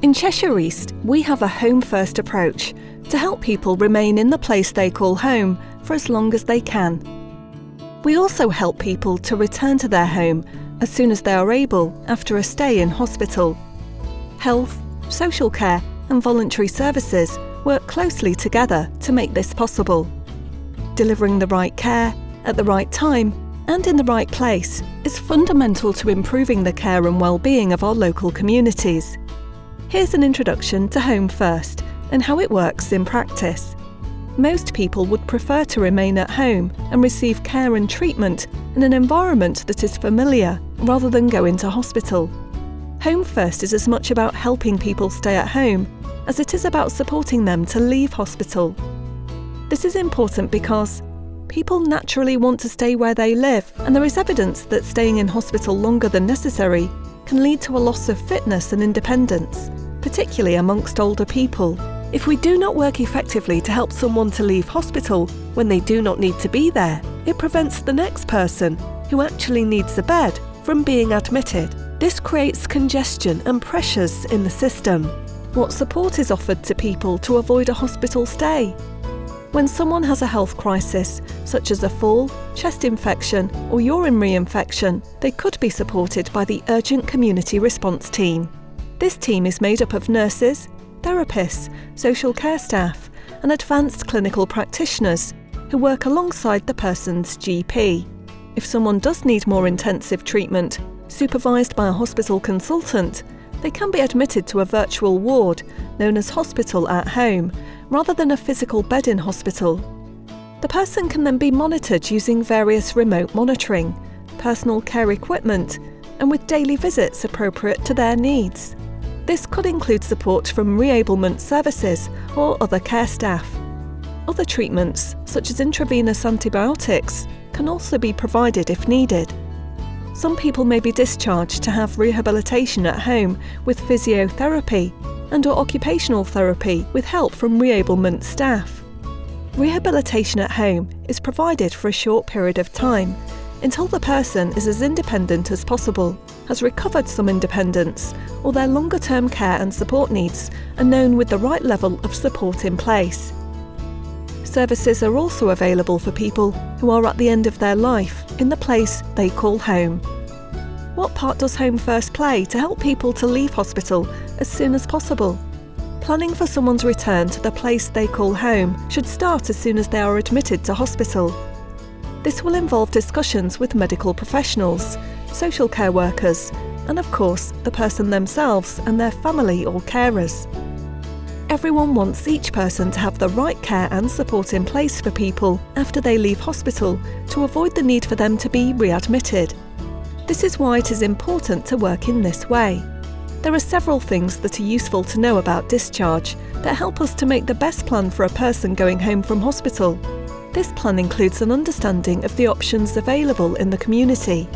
In Cheshire East, we have a home-first approach to help people remain in the place they call home for as long as they can. We also help people to return to their home as soon as they are able after a stay in hospital. Health, social care and voluntary services work closely together to make this possible. Delivering the right care at the right time and in the right place is fundamental to improving the care and well-being of our local communities. Here's an introduction to Home First and how it works in practice. Most people would prefer to remain at home and receive care and treatment in an environment that is familiar rather than go into hospital. Home First is as much about helping people stay at home as it is about supporting them to leave hospital. This is important because people naturally want to stay where they live, and there is evidence that staying in hospital longer than necessary can lead to a loss of fitness and independence, particularly amongst older people. If we do not work effectively to help someone to leave hospital when they do not need to be there, it prevents the next person, who actually needs a bed, from being admitted. This creates congestion and pressures in the system. What support is offered to people to avoid a hospital stay? When someone has a health crisis, such as a fall, chest infection or urinary infection, they could be supported by the Urgent Community Response Team. This team is made up of nurses, therapists, social care staff and advanced clinical practitioners who work alongside the person's GP. If someone does need more intensive treatment, supervised by a hospital consultant, they can be admitted to a virtual ward known as Hospital at Home, rather than a physical bed in hospital. The person can then be monitored using various remote monitoring, personal care equipment, and with daily visits appropriate to their needs. This could include support from reablement services or other care staff. Other treatments, such as intravenous antibiotics, can also be provided if needed. Some people may be discharged to have rehabilitation at home with physiotherapy and/or occupational therapy with help from reablement staff. Rehabilitation at home is provided for a short period of time until the person is as independent as possible, has recovered some independence, or their longer-term care and support needs are known with the right level of support in place. Services are also available for people who are at the end of their life in the place they call home. What part does Home First play to help people to leave hospital as soon as possible? Planning for someone's return to the place they call home should start as soon as they are admitted to hospital. This will involve discussions with medical professionals, social care workers, and of course, the person themselves and their family or carers. Everyone wants each person to have the right care and support in place for people after they leave hospital to avoid the need for them to be readmitted. This is why it is important to work in this way. There are several things that are useful to know about discharge that help us to make the best plan for a person going home from hospital. This plan includes an understanding of the options available in the community.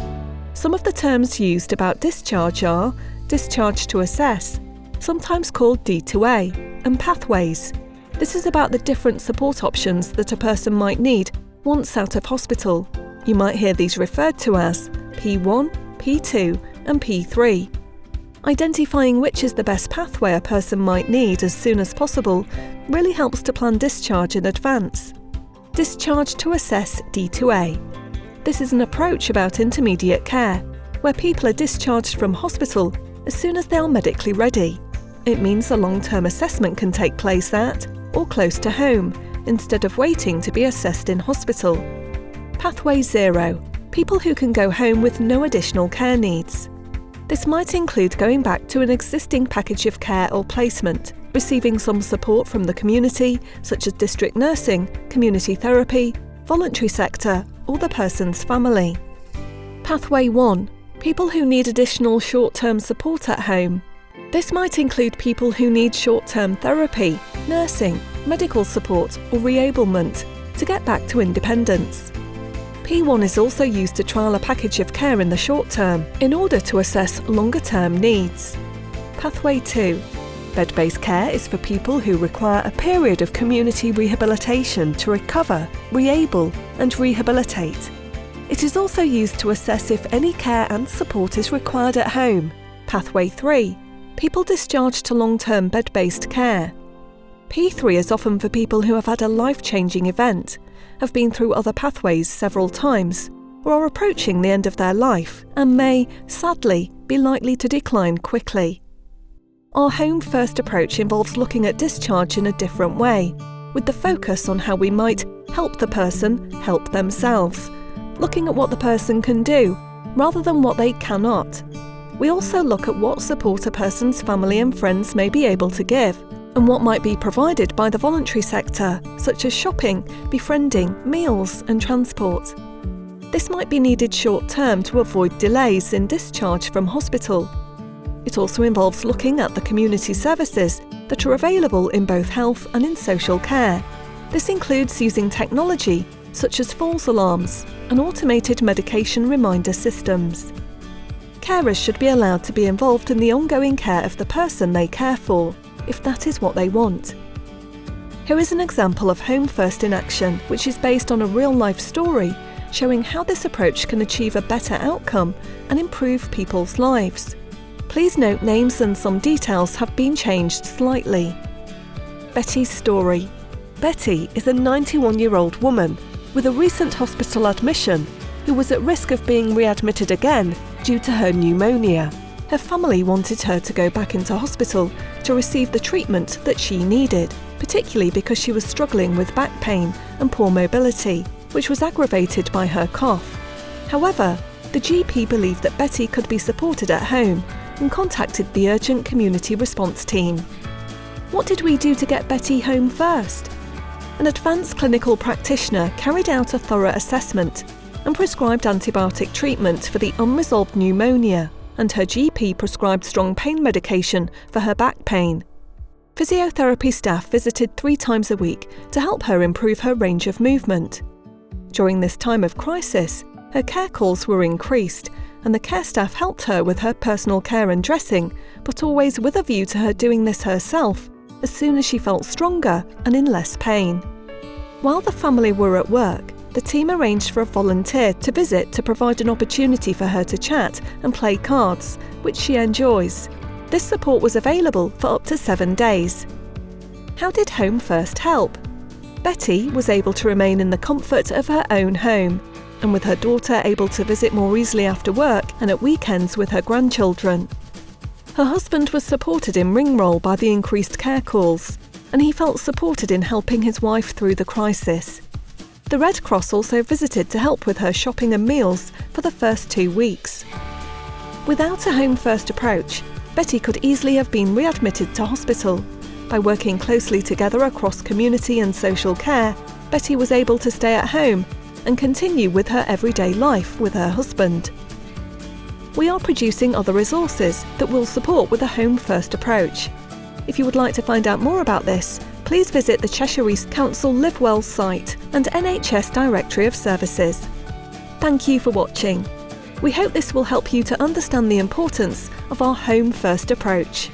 Some of the terms used about discharge are discharge to assess, sometimes called D2A, and pathways. This is about the different support options that a person might need once out of hospital. You might hear these referred to as P1, P2 and P3. Identifying which is the best pathway a person might need as soon as possible really helps to plan discharge in advance. Discharge to assess D2A. This is an approach about intermediate care, where people are discharged from hospital as soon as they are medically ready. It means a long-term assessment can take place at or close to home, instead of waiting to be assessed in hospital. Pathway 0. People who can go home with no additional care needs. This might include going back to an existing package of care or placement, receiving some support from the community, such as district nursing, community therapy, voluntary sector, or the person's family. Pathway 1. People who need additional short-term support at home. This might include people who need short-term therapy, nursing, medical support, or reablement to get back to independence. P1 is also used to trial a package of care in the short term in order to assess longer-term needs. Pathway 2. Bed-based care is for people who require a period of community rehabilitation to recover, re-able and rehabilitate. It is also used to assess if any care and support is required at home. Pathway 3. people discharged to long-term bed-based care. P3 is often for people who have had a life-changing event, have been through other pathways several times, or are approaching the end of their life and may, sadly, be likely to decline quickly. Our Home First approach involves looking at discharge in a different way, with the focus on how we might help the person help themselves, looking at what the person can do rather than what they cannot. We also look at what support a person's family and friends may be able to give, and what might be provided by the voluntary sector, such as shopping, befriending, meals and transport. This might be needed short-term to avoid delays in discharge from hospital. It also involves looking at the community services that are available in both health and in social care. This includes using technology such as false alarms and automated medication reminder systems. Carers should be allowed to be involved in the ongoing care of the person they care for, if that is what they want. Here is an example of Home First in action, which is based on a real-life story showing how this approach can achieve a better outcome and improve people's lives. Please note names and some details have been changed slightly. Betty's story. Betty is a 91-year-old woman with a recent hospital admission who was at risk of being readmitted again due to her pneumonia. Her family wanted her to go back into hospital to receive the treatment that she needed, particularly because she was struggling with back pain and poor mobility, which was aggravated by her cough. However, the GP believed that Betty could be supported at home and contacted the urgent community response team. What did we do to get Betty home first? An advanced clinical practitioner carried out a thorough assessment and prescribed antibiotic treatment for the unresolved pneumonia, and her GP prescribed strong pain medication for her back pain. Physiotherapy staff visited 3 times a week to help her improve her range of movement. During this time of crisis, her care calls were increased, and the care staff helped her with her personal care and dressing, but always with a view to her doing this herself as soon as she felt stronger and in less pain. While the family were at work, the team arranged for a volunteer to visit to provide an opportunity for her to chat and play cards, which she enjoys. This support was available for up to 7 days. How did Home First help? Betty was able to remain in the comfort of her own home, and with her daughter able to visit more easily after work and at weekends with her grandchildren. Her husband was supported in ring roll by the increased care calls, and he felt supported in helping his wife through the crisis. The Red Cross also visited to help with her shopping and meals for the first 2 weeks. Without a Home First approach, Betty could easily have been readmitted to hospital. By working closely together across community and social care, Betty was able to stay at home and continue with her everyday life with her husband. We are producing other resources that will support with a Home First approach. If you would like to find out more about this, please visit the Cheshire East Council Live Well site and NHS Directory of Services. Thank you for watching. We hope this will help you to understand the importance of our Home First approach.